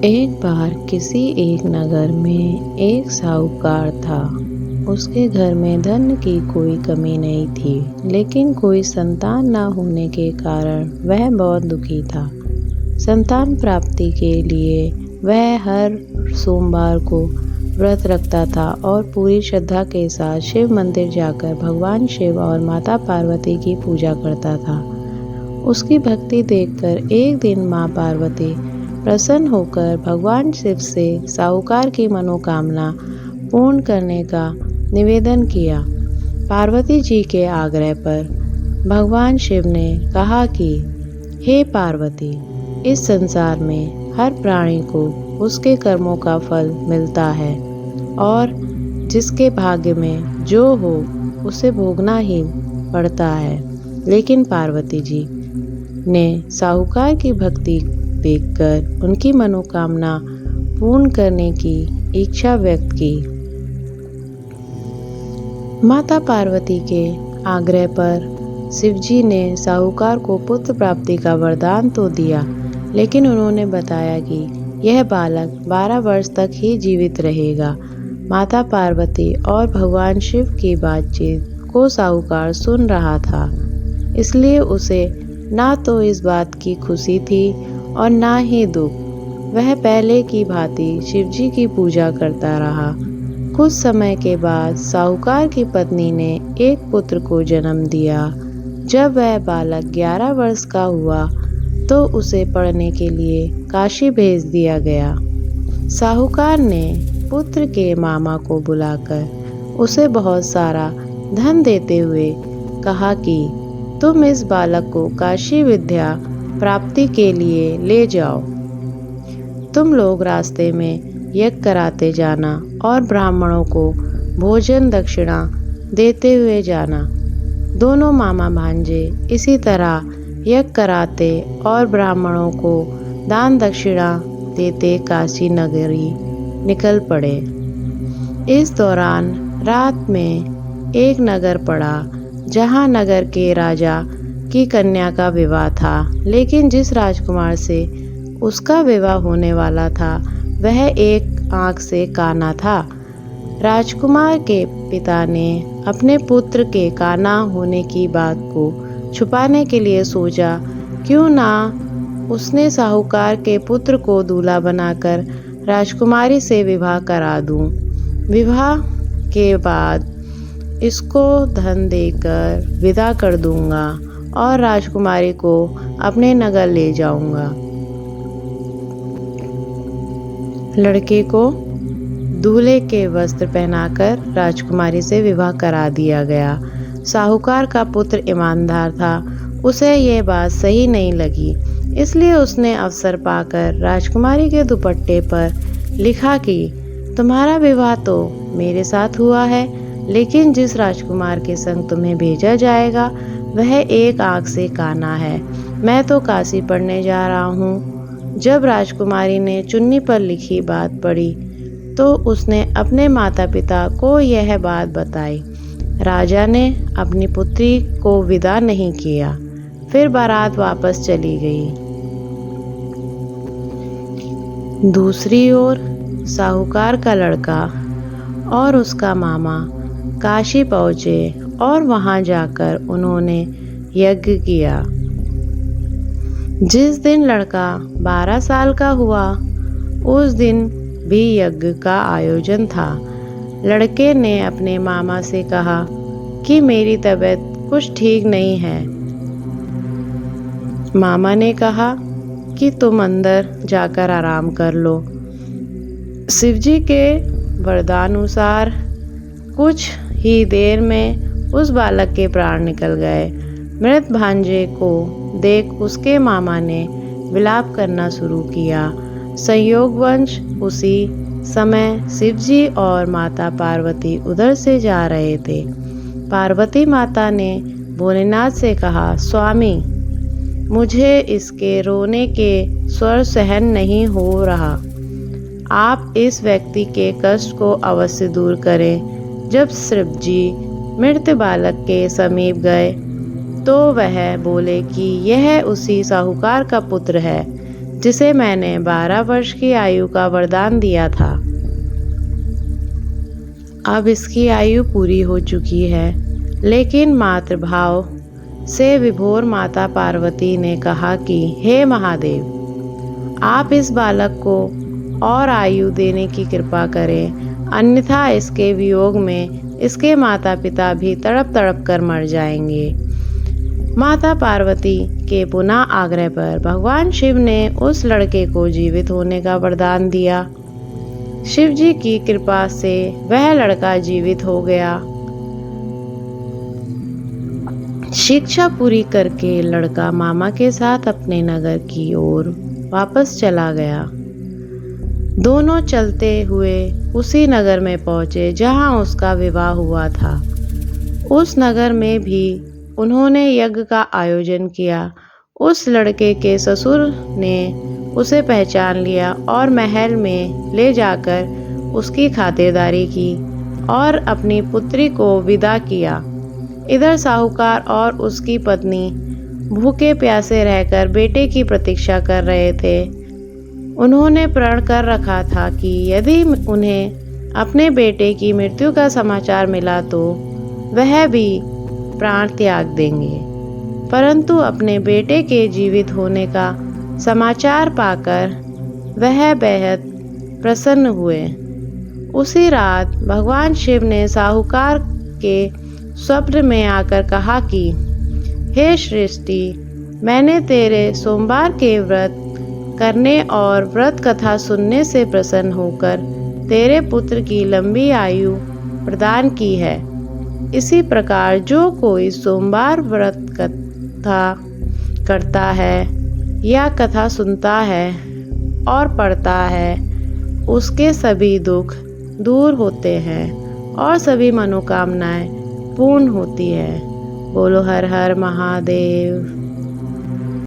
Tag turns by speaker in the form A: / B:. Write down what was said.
A: एक बार किसी एक नगर में एक साहूकार था। उसके घर में धन की कोई कमी नहीं थी, लेकिन कोई संतान न होने के कारण वह बहुत दुखी था। संतान प्राप्ति के लिए वह हर सोमवार को व्रत रखता था और पूरी श्रद्धा के साथ शिव मंदिर जाकर भगवान शिव और माता पार्वती की पूजा करता था। उसकी भक्ति देखकर एक दिन माँ पार्वती प्रसन्न होकर भगवान शिव से साहूकार की मनोकामना पूर्ण करने का निवेदन किया। पार्वती जी के आग्रह पर भगवान शिव ने कहा कि हे पार्वती, इस संसार में हर प्राणी को उसके कर्मों का फल मिलता है और जिसके भाग्य में जो हो उसे भोगना ही पड़ता है। लेकिन पार्वती जी ने साहूकार की भक्ति देखकर उनकी मनोकामना पूर्ण करने की इच्छा व्यक्त की। माता पार्वती के आग्रह पर शिवजी ने साहूकार को पुत्र प्राप्ति का वरदान तो दिया, लेकिन उन्होंने बताया कि यह बालक 12 वर्ष तक ही जीवित रहेगा। माता पार्वती और भगवान शिव की बातचीत को साहूकार सुन रहा था, इसलिए उसे ना तो इस बात की खुशी थी और ना ही दुख। वह पहले की भांति शिवजी की पूजा करता रहा। कुछ समय के बाद साहूकार की पत्नी ने एक पुत्र को जन्म दिया। जब वह बालक 11 वर्ष का हुआ तो उसे पढ़ने के लिए काशी भेज दिया गया। साहूकार ने पुत्र के मामा को बुलाकर उसे बहुत सारा धन देते हुए कहा कि तुम इस बालक को काशी विद्या प्राप्ति के लिए ले जाओ। तुम लोग रास्ते में यज्ञ कराते जाना और ब्राह्मणों को भोजन दक्षिणा देते हुए जाना। दोनों मामा भांजे इसी तरह यज्ञ कराते और ब्राह्मणों को दान दक्षिणा देते काशी नगरी निकल पड़े। इस दौरान रात में एक नगर पड़ा, जहां नगर के राजा की कन्या का विवाह था, लेकिन जिस राजकुमार से उसका विवाह होने वाला था वह एक आंख से काना था। राजकुमार के पिता ने अपने पुत्र के काना होने की बात को छुपाने के लिए सोचा, क्यों ना उसने साहूकार के पुत्र को दूल्हा बनाकर राजकुमारी से विवाह करा दूं। विवाह के बाद इसको धन देकर विदा कर दूंगा और राजकुमारी को अपने नगर ले जाऊंगा। लड़के को दूल्हे के वस्त्र पहनाकर राजकुमारी से विवाह करा दिया गया। साहूकार का पुत्र ईमानदार था, उसे यह बात सही नहीं लगी, इसलिए उसने अवसर पाकर राजकुमारी के दुपट्टे पर लिखा कि तुम्हारा विवाह तो मेरे साथ हुआ है, लेकिन जिस राजकुमार के संग तुम्हें भेजा जाएगा वह एक आंख से काना है। मैं तो काशी पढ़ने जा रहा हूँ। जब राजकुमारी ने चुन्नी पर लिखी बात पढ़ी तो उसने अपने माता पिता को यह बात बताई। राजा ने अपनी पुत्री को विदा नहीं किया। फिर बारात वापस चली गई। दूसरी ओर साहूकार का लड़का और उसका मामा काशी पहुँचे और वहां जाकर उन्होंने यज्ञ किया। जिस दिन लड़का 12 साल का हुआ उस दिन भी यज्ञ का आयोजन था। लड़के ने अपने मामा से कहा कि मेरी तबीयत कुछ ठीक नहीं है। मामा ने कहा कि तुम अंदर जाकर आराम कर लो। शिवजी के वरदानुसार कुछ ही देर में उस बालक के प्राण निकल गए। मृत भांजे को देख उसके मामा ने विलाप करना शुरू किया। संयोगवश उसी समय शिवजी और माता पार्वती उधर से जा रहे थे। पार्वती माता ने भोलेनाथ से कहा, स्वामी, मुझे इसके रोने के स्वर सहन नहीं हो रहा। आप इस व्यक्ति के कष्ट को अवश्य दूर करें। जब शिवजी मृत बालक के समीप गए तो वह बोले कि यह उसी साहूकार का पुत्र है जिसे मैंने 12 वर्ष की आयु का वरदान दिया था। अब इसकी आयु पूरी हो चुकी है। लेकिन मातृभाव से विभोर माता पार्वती ने कहा कि हे महादेव, आप इस बालक को और आयु देने की कृपा करें, अन्यथा इसके वियोग में इसके माता पिता भी तड़प तड़प कर मर जाएंगे। माता पार्वती के पुनः आग्रह पर भगवान शिव ने उस लड़के को जीवित होने का वरदान दिया। शिव जी की कृपा से वह लड़का जीवित हो गया। शिक्षा पूरी करके लड़का मामा के साथ अपने नगर की ओर वापस चला गया। दोनों चलते हुए उसी नगर में पहुंचे जहां उसका विवाह हुआ था। उस नगर में भी उन्होंने यज्ञ का आयोजन किया। उस लड़के के ससुर ने उसे पहचान लिया और महल में ले जाकर उसकी खातिरदारी की और अपनी पुत्री को विदा किया। इधर साहूकार और उसकी पत्नी भूखे प्यासे रहकर बेटे की प्रतीक्षा कर रहे थे। उन्होंने प्रण कर रखा था कि यदि उन्हें अपने बेटे की मृत्यु का समाचार मिला तो वह भी प्राण त्याग देंगे। परंतु अपने बेटे के जीवित होने का समाचार पाकर वह बेहद प्रसन्न हुए। उसी रात भगवान शिव ने साहूकार के स्वप्न में आकर कहा कि हे सृष्टि, मैंने तेरे सोमवार के व्रत करने और व्रत कथा सुनने से प्रसन्न होकर तेरे पुत्र की लंबी आयु प्रदान की है। इसी प्रकार जो कोई सोमवार व्रत कथा करता है या कथा सुनता है और पढ़ता है, उसके सभी दुख दूर होते हैं और सभी मनोकामनाएं पूर्ण होती है। बोलो हर हर महादेव।